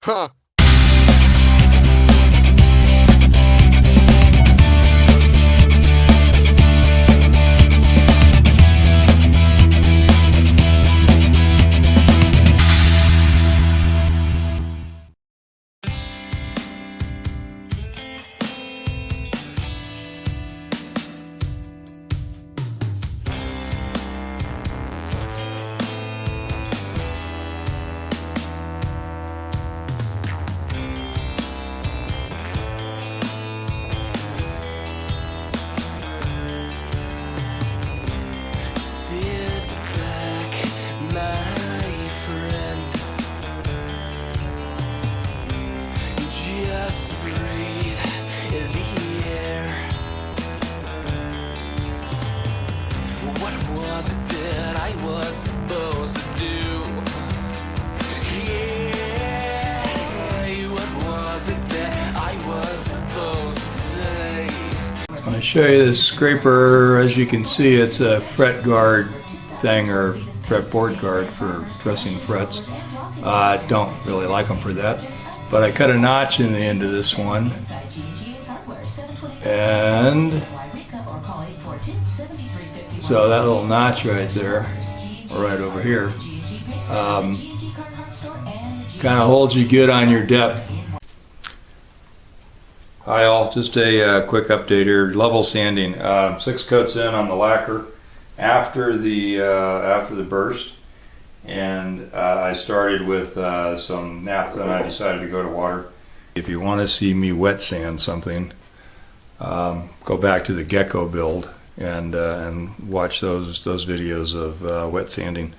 Huh. I'll show you this scraper. As you can see, it's a fret guard thing, or fretboard guard for dressing frets. I don't really like them for that, but I cut a notch in the end of this one, and so that little notch right there, or right over here, kind of holds you good on your depth. Hi all, just a quick update here. Level sanding, 6 coats in on the lacquer after the burst, and I started with some naphtha, and I decided to go to water. If you want to see me wet sand something, go back to the gecko build and watch those videos of wet sanding.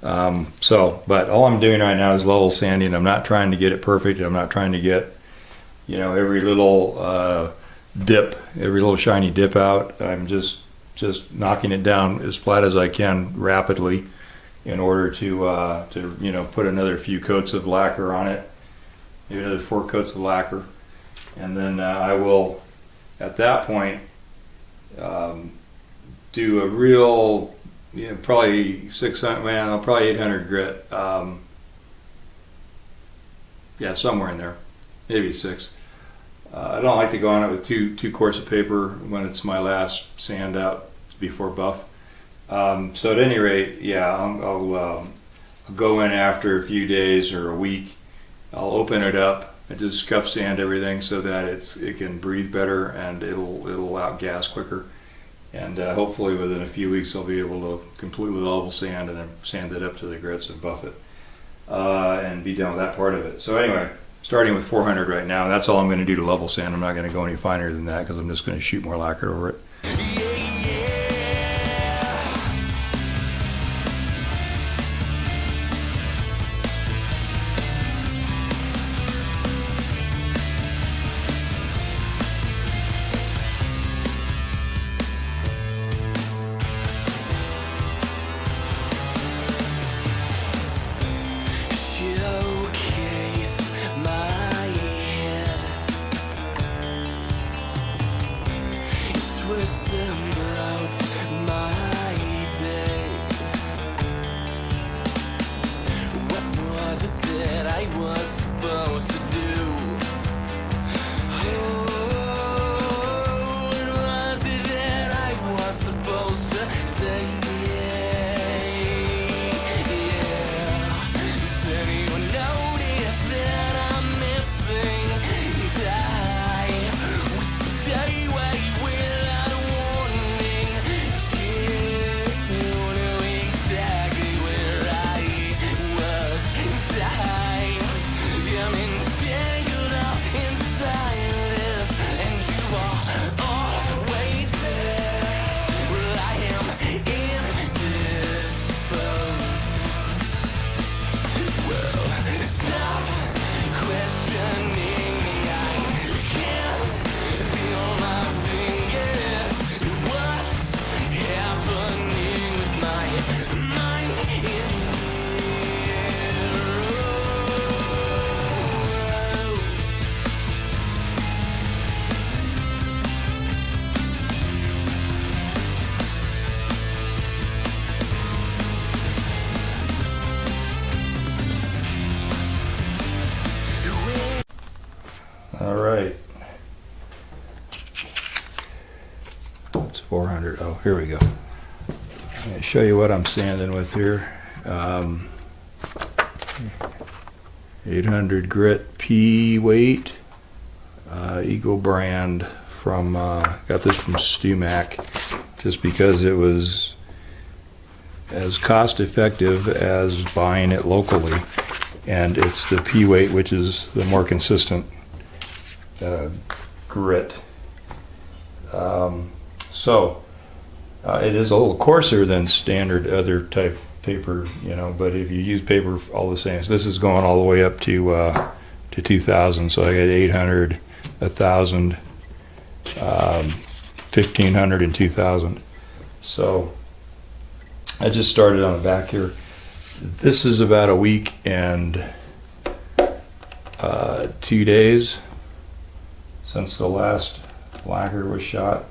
But all I'm doing right now is level sanding. I'm not trying to get it perfect. I'm not trying to get, you know, every little dip, every little shiny dip out. I'm just knocking it down as flat as I can rapidly in order to you know, put another few coats of lacquer on it, maybe another 4 coats of lacquer, and then I will, at that point, do a real, you know, probably 600, well, probably 800 grit, yeah, somewhere in there, maybe 6. I don't like to go on it with two quarts of paper when it's my last sand out before buff. So at any rate, yeah, I'll go in after a few days or a week. I'll open it up and just scuff sand everything so that it can breathe better and it'll outgas quicker. And hopefully within a few weeks I'll be able to completely level sand and then sand it up to the grits and buff it and be done with that part of it. So anyway, starting with 400 right now, that's all I'm going to do to level sand. I'm not going to go any finer than that because I'm just going to shoot more lacquer over it. All right. It's 400. Oh, here we go. I'm going to show you what I'm sanding with here. 800 grit P weight, Eagle brand from, got this from StuMac just because it was as cost effective as buying it locally, and it's the P weight, which is the more consistent grit. It is a little coarser than standard other type paper, you know, but if you use paper all the same, so this is going all the way up to 2000, so I got 800, 1000, 1500 and 2000. So I just started on the back here. This is about a week and 2 days since the last lacquer was shot,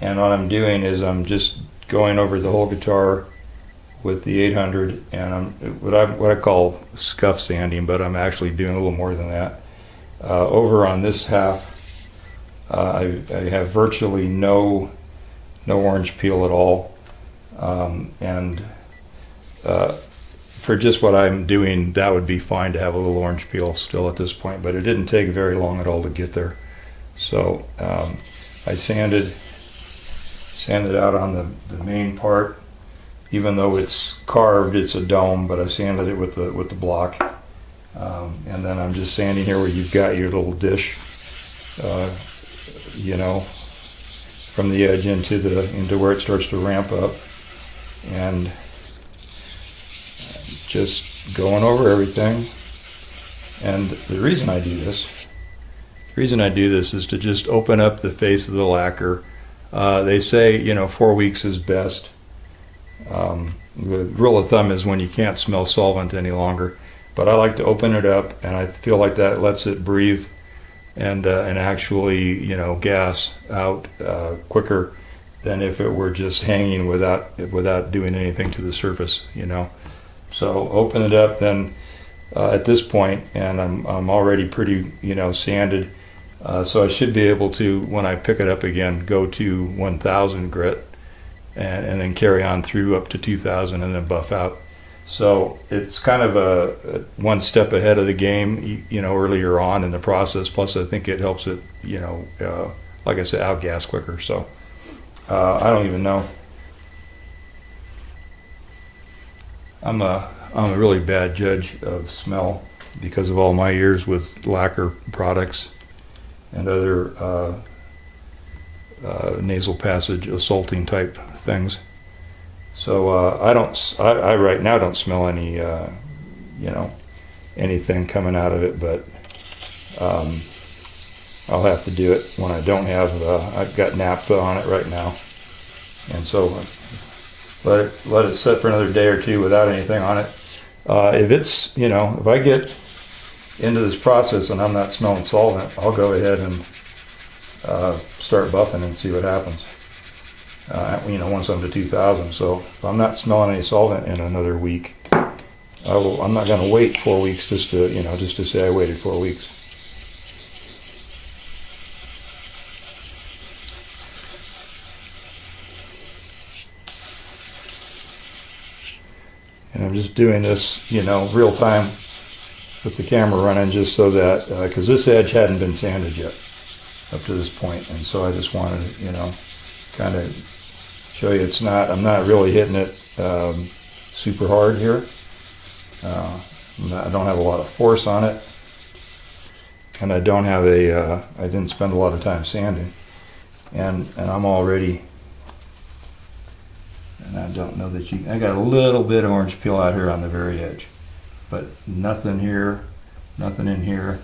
and what I'm doing is I'm just going over the whole guitar with the 800, and I'm what I call scuff sanding, but I'm actually doing a little more than that. Over on this half, I have virtually no orange peel at all, and for just what I'm doing, that would be fine to have a little orange peel still at this point, but it didn't take very long at all to get there. So I sanded out on the main part. Even though it's carved, it's a dome, but I sanded it with the block. And then I'm just sanding here where you've got your little dish, you know, from the edge into where it starts to ramp up, and just going over everything. And the reason I do this is to just open up the face of the lacquer. They say, you know, 4 weeks is best. The rule of thumb is when you can't smell solvent any longer, but I like to open it up, and I feel like that lets it breathe and actually, you know, gas out quicker than if it were just hanging without doing anything to the surface, you know. So open it up then at this point, and I'm already pretty, you know, sanded, so I should be able to, when I pick it up again, go to 1000 grit. And then carry on through up to 2000 and then buff out. So it's kind of a one step ahead of the game, you know, earlier on in the process. Plus, I think it helps it, you know, like I said, outgas quicker. So I don't even know. I'm a really bad judge of smell because of all my years with lacquer products and other nasal passage assaulting type things. So I right now don't smell any you know, anything coming out of it, but I'll have to do it when I don't have I've got naphtha on it right now, and so let it set for another day or two without anything on it. If it's, you know, if I get into this process and I'm not smelling solvent, I'll go ahead and start buffing and see what happens. You know, once I'm to 2000. So if I'm not smelling any solvent in another week, I'm not going to wait 4 weeks just to, you know, just to say I waited 4 weeks. And I'm just doing this, you know, real time with the camera running, just so that because this edge hadn't been sanded yet up to this point, and so I just wanted to, you know, kind of show you I'm not really hitting it super hard here. I don't have a lot of force on it, and I don't have I didn't spend a lot of time sanding, and I'm already, and I don't know that I got a little bit of orange peel out here on the very edge, but nothing here, nothing in here,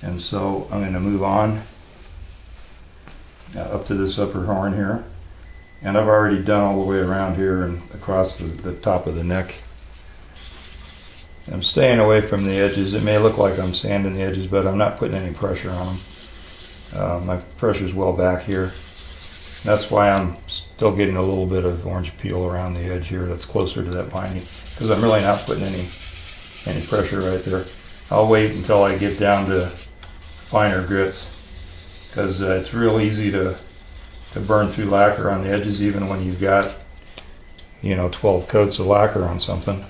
and so I'm going to move on up to this upper horn here, and I've already done all the way around here and across the top of the neck. I'm staying away from the edges. It may look like I'm sanding the edges, but I'm not putting any pressure on them. My pressure's well back here. That's why I'm still getting a little bit of orange peel around the edge here that's closer to that binding, because I'm really not putting any pressure right there. I'll wait until I get down to finer grits, because it's real easy to burn through lacquer on the edges, even when you've got, 12 coats of lacquer on something.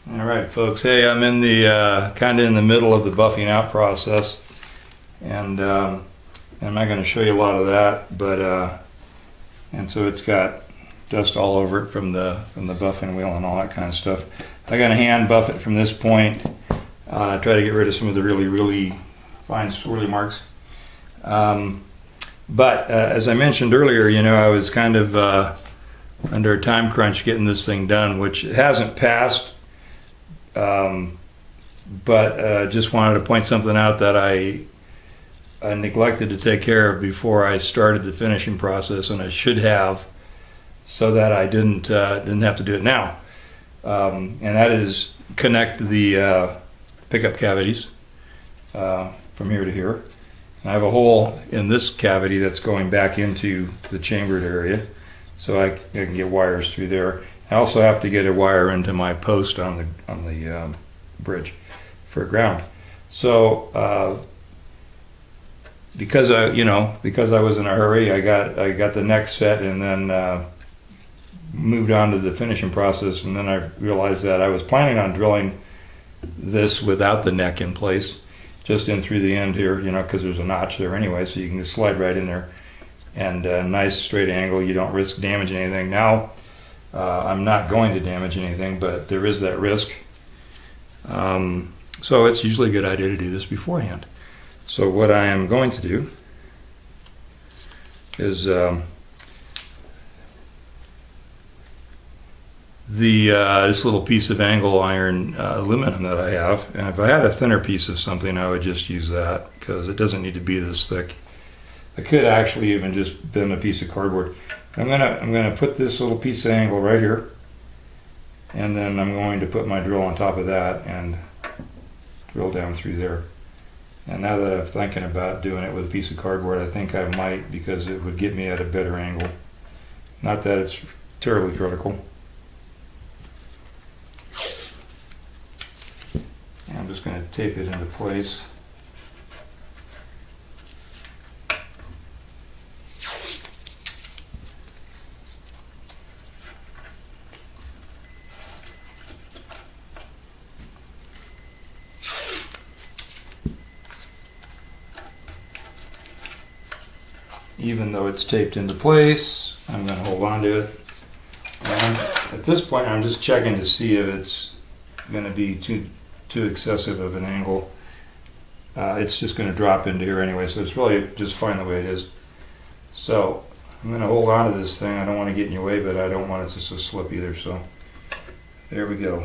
Alright folks, hey, I'm in the kind of in the middle of the buffing out process, and I'm not going to show you a lot of that, but and so it's got dust all over it from the buffing wheel and all that kind of stuff. I got to hand buff it from this point, try to get rid of some of the really fine swirly marks. But as I mentioned earlier, I was kind of under a time crunch getting this thing done, which hasn't passed. But just wanted to point something out that I neglected to take care of before I started the finishing process, and I should have, so that I didn't have to do it now. And that is connect the pickup cavities from here to here. And I have a hole in this cavity that's going back into the chambered area, so I can get wires through there. I also have to get a wire into my post on the bridge for ground. So because I was in a hurry, I got the neck set and then moved on to the finishing process. And then I realized that I was planning on drilling this without the neck in place, just in through the end here, because there's a notch there anyway, so you can just slide right in there, and a nice straight angle. You don't risk damaging anything. Now I'm not going to damage anything, but there is that risk. So it's usually a good idea to do this beforehand. So what I am going to do is this little piece of angle iron aluminum that I have, and if I had a thinner piece of something, I would just use that, because it doesn't need to be this thick. I could actually even just bend a piece of cardboard. I'm gonna put this little piece of angle right here, and then I'm going to put my drill on top of that and drill down through there. And now that I'm thinking about doing it with a piece of cardboard, I think I might, because it would get me at a better angle. Not that it's terribly critical. And I'm just going to tape it into place. Even though it's taped into place, I'm going to hold on to it. And at this point, I'm just checking to see if it's going to be too excessive of an angle. It's just going to drop into here anyway, so it's really just fine the way it is. So I'm going to hold on to this thing. I don't want to get in your way, but I don't want it to slip either. So there we go.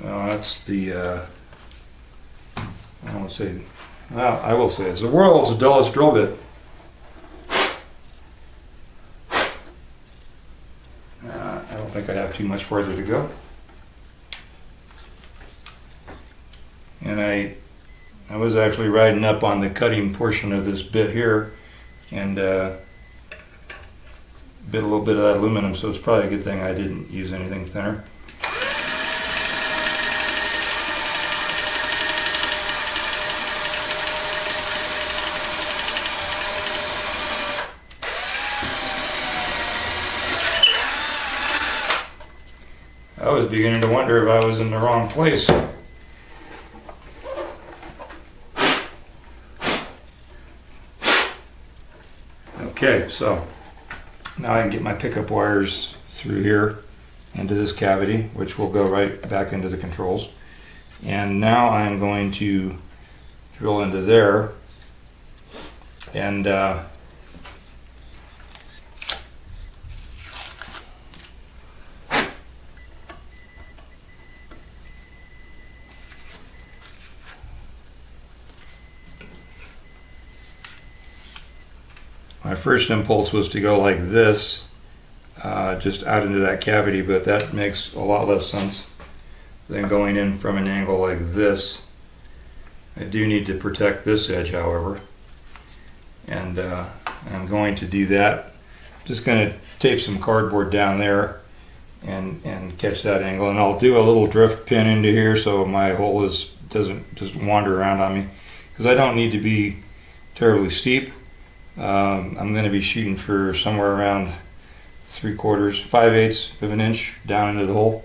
That's the, I won't say, well, I will say it's the world's dullest drill bit. I don't think I have too much further to go. And I was actually riding up on the cutting portion of this bit here, and a little bit of that aluminum, so it's probably a good thing I didn't use anything thinner. I was beginning to wonder if I was in the wrong place. Okay, so now I can get my pickup wires through here into this cavity, which will go right back into the controls. And now I'm going to drill into there, and my first impulse was to go like this, just out into that cavity, but that makes a lot less sense than going in from an angle like this. I do need to protect this edge, however, and I'm going to do that. Just going to tape some cardboard down there and catch that angle, and I'll do a little drift pin into here so my hole doesn't just wander around on me, because I don't need to be terribly steep. I'm going to be shooting for somewhere around 3/4, 5/8 of an inch down into the hole.